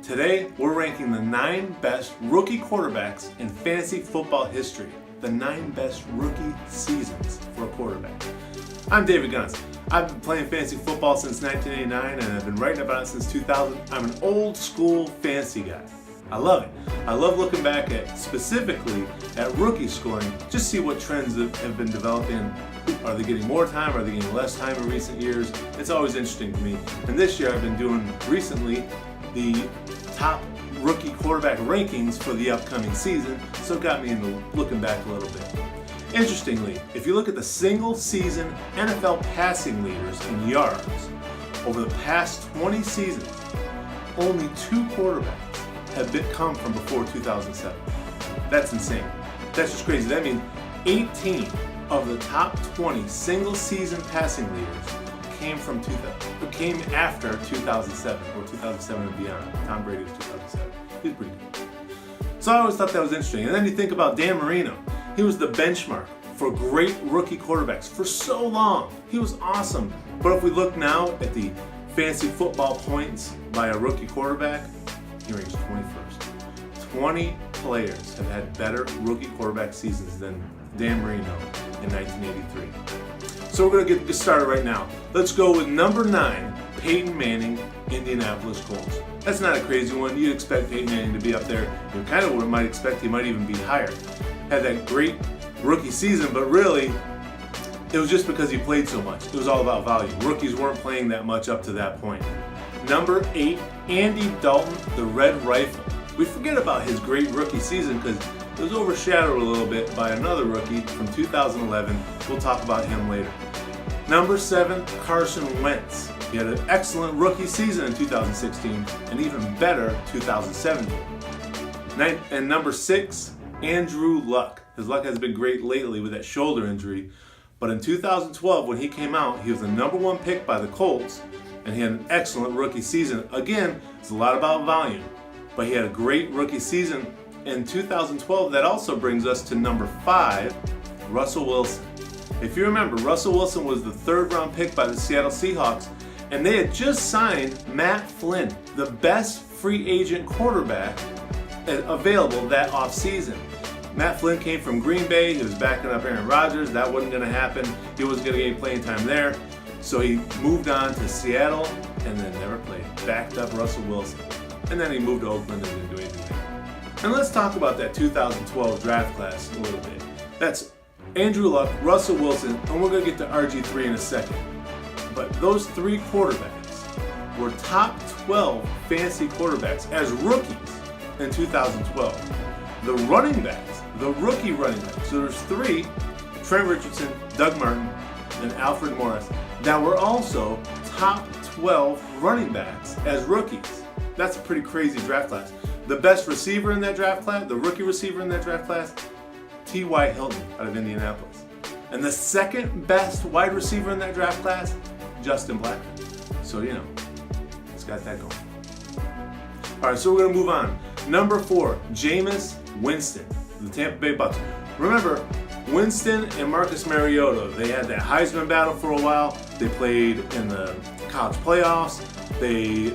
Today, we're ranking the 9 best rookie quarterbacks in fantasy football history. The 9 best rookie seasons for a quarterback. I'm David Guns. I've been playing fantasy football since 1989 and I've been writing about it since 2000. I'm an old school fantasy guy. I love it. I love looking back at, specifically at rookie scoring, just see what trends have been developing. Are they getting more time? Are they getting less time in recent years? It's always interesting to me. And this year I've been doing recently the top rookie quarterback rankings for the upcoming season, so it got me into looking back a little bit. Interestingly, if you look at the single season NFL passing leaders in yards over the past 20 seasons, only 2 quarterbacks have come from before 2007. That's insane. That's just crazy. That means 18 of the top 20 single season passing leaders came after 2007 or 2007 and beyond. Tom Brady was 2007. He's pretty good. So I always thought that was interesting. And then you think about Dan Marino. He was the benchmark for great rookie quarterbacks for so long. He was awesome. But if we look now at the fantasy football points by a rookie quarterback, he ranks 21st. 20 players have had better rookie quarterback seasons than Dan Marino in 1983. So we're going to get started right now. Let's go with number 9, Peyton Manning, Indianapolis Colts. That's not a crazy one. You'd expect Peyton Manning to be up there. You kind of what might expect, he might even be higher. Had that great rookie season, but really, it was just because he played so much. It was all about value. Rookies weren't playing that much up to that point. Number 8, Andy Dalton, the Red Rifle. We forget about his great rookie season because it was overshadowed a little bit by another rookie from 2011. We'll talk about him later. Number 7, Carson Wentz. He had an excellent rookie season in 2016 and even better 2017. And number 6, Andrew Luck. His luck has been great lately with that shoulder injury. But in 2012, when he came out, he was the number 1 pick by the Colts, and he had an excellent rookie season. Again, it's a lot about volume, but he had a great rookie season in 2012. That also brings us to number 5, Russell Wilson. If you remember, Russell Wilson was the 3rd round pick by the Seattle Seahawks, and they had just signed Matt Flynn, the best free agent quarterback available that offseason. Matt Flynn came from Green Bay. He was backing up Aaron Rodgers. That wasn't going to happen. He wasn't going to get playing time there. So he moved on to Seattle and then never played. Backed up Russell Wilson. And then he moved to Oakland and didn't do anything there. And let's talk about that 2012 draft class a little bit. That's Andrew Luck, Russell Wilson, and we're going to get to RG3 in a second. But those 3 quarterbacks were top 12 fantasy quarterbacks as rookies in 2012. The running backs, the rookie running backs, so there's 3, Trent Richardson, Doug Martin, and Alfred Morris, that were also top 12 running backs as rookies. That's a pretty crazy draft class. The best receiver in that draft class, the rookie receiver in that draft class, T.Y. Hilton out of Indianapolis. And the 2nd best wide receiver in that draft class, Justin Blackmon. So, it's got that going. All right, so we're going to move on. Number 4, Jameis Winston, the Tampa Bay Bucs. Remember, Winston and Marcus Mariota, they had that Heisman battle for a while. They played in the college playoffs. They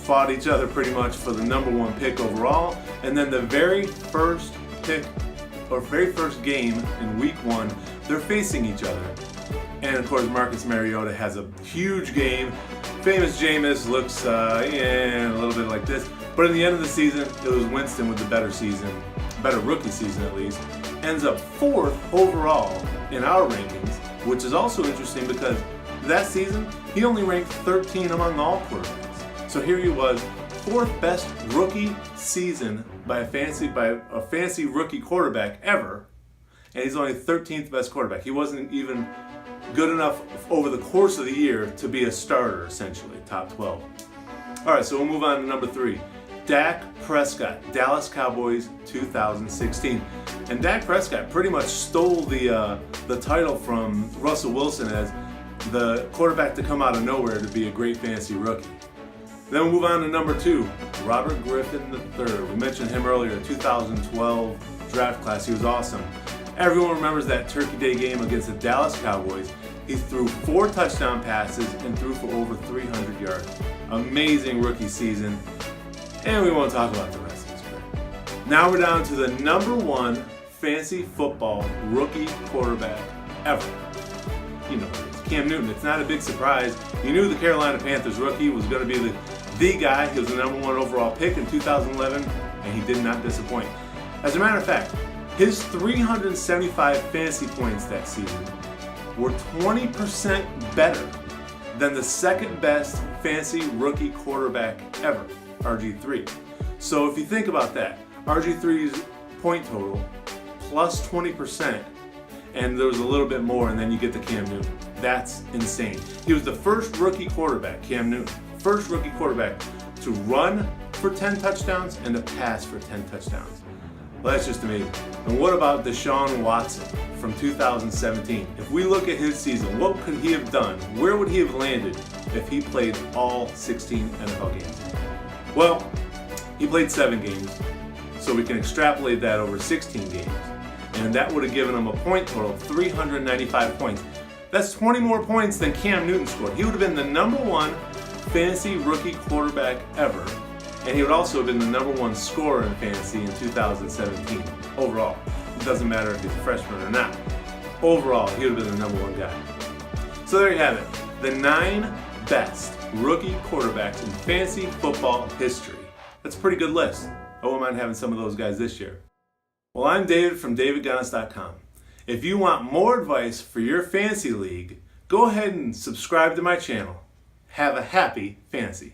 fought each other pretty much for the number 1 pick overall. And then the very first game in week 1, they're facing each other. And of course, Marcus Mariota has a huge game. Famous Jameis looks a little bit like this. But in the end of the season, it was Winston with the better rookie season at least. Ends up 4th overall in our rankings, which is also interesting because that season, he only ranked 13 among all quarterbacks. So here he was, 4th best rookie season by a fantasy rookie quarterback ever, and he's only 13th best quarterback. He wasn't even good enough over the course of the year to be a starter, essentially, top 12. All right, so we'll move on to number 3. Dak Prescott, Dallas Cowboys 2016. And Dak Prescott pretty much stole the title from Russell Wilson as the quarterback to come out of nowhere to be a great fantasy rookie. Then we'll move on to number 2, Robert Griffin III. We mentioned him earlier, 2012 draft class. He was awesome. Everyone remembers that Turkey Day game against the Dallas Cowboys. He threw 4 touchdown passes and threw for over 300 yards. Amazing rookie season. And we won't talk about the rest of his career. Now we're down to the number one fantasy football rookie quarterback ever. You know who it is, Cam Newton. It's not a big surprise. You knew the Carolina Panthers rookie was going to be the guy. He was the number one overall pick in 2011, and he did not disappoint. As a matter of fact, his 375 fantasy points that season were 20% better than the second best fantasy rookie quarterback ever, RG3. So if you think about that, RG3's point total plus 20%, and there was a little bit more, and then you get to Cam Newton. That's insane. He was the first rookie quarterback, Cam Newton, first rookie quarterback to run for 10 touchdowns and to pass for 10 touchdowns. Well, that's just amazing. And what about Shawn Watson from 2017? If we look at his season, what could he have done? Where would he have landed if he played all 16 NFL games? Well, he played 7 games, so we can extrapolate that over 16 games. And that would have given him a point total of 395 points. That's 20 more points than Cam Newton scored. He would have been the number one fantasy rookie quarterback ever. And he would also have been the number one scorer in fantasy in 2017 overall. It doesn't matter if he's a freshman or not. Overall, he would have been the number one guy. So there you have it. The 9 best rookie quarterbacks in fantasy football history. That's a pretty good list. I wouldn't mind having some of those guys this year. Well, I'm David from DavidGunness.com. If you want more advice for your fantasy league, go ahead and subscribe to my channel. Have a happy fantasy.